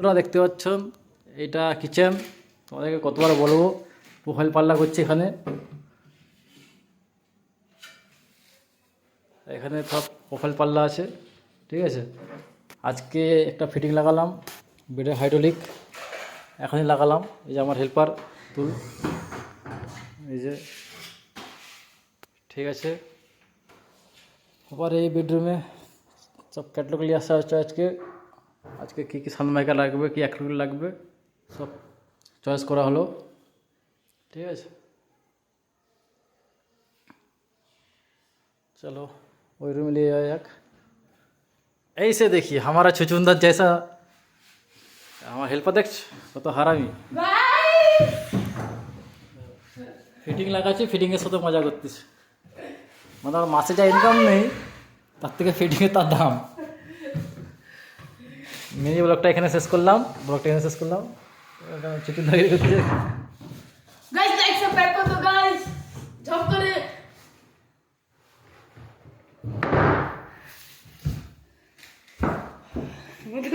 তোমরা দেখতে পাচ্ছেন এটা কিচেন। তোমাদেরকে কতবার বলবো, প্রোফাইল পাল্লা করছি এখানে। এখানে সব প্রোফাইল পাল্লা আছে, ঠিক আছে। আজকে একটা ফিটিং লাগালাম, বেডের হাইড্রোলিক এখনই লাগালাম। এই যে আমার হেল্পার তুল, এই যে, ঠিক আছে। আবার এই বেডরুমে সব ক্যাটলগ নিয়ে আসা হচ্ছে আজকে। আজকে কী কী সানমাইকা লাগবে, কী অ্যাক্রিলিক লাগবে, সব চয়েস করা হলো, ঠিক আছে। चलो वही रूम ले आया एक। ऐसे देखिए हमारा छुचुंदर जैसा हमारा हेल्पर देख কত হারামি। ফিটিং লাগাচ্ছি, ফিটিংয়ের সাথে মজা করতেছে। মানে আমার মাসে যা ইনকাম নেই তার থেকে ফিটিংয়ে তার দাম। মিনি ব্লগটা এখানে শেষ করলাম, ছুচুন্দর করতেছে। गाइस लाइक सब्सक्राइब कर दो गाइस, जंप करे मुझे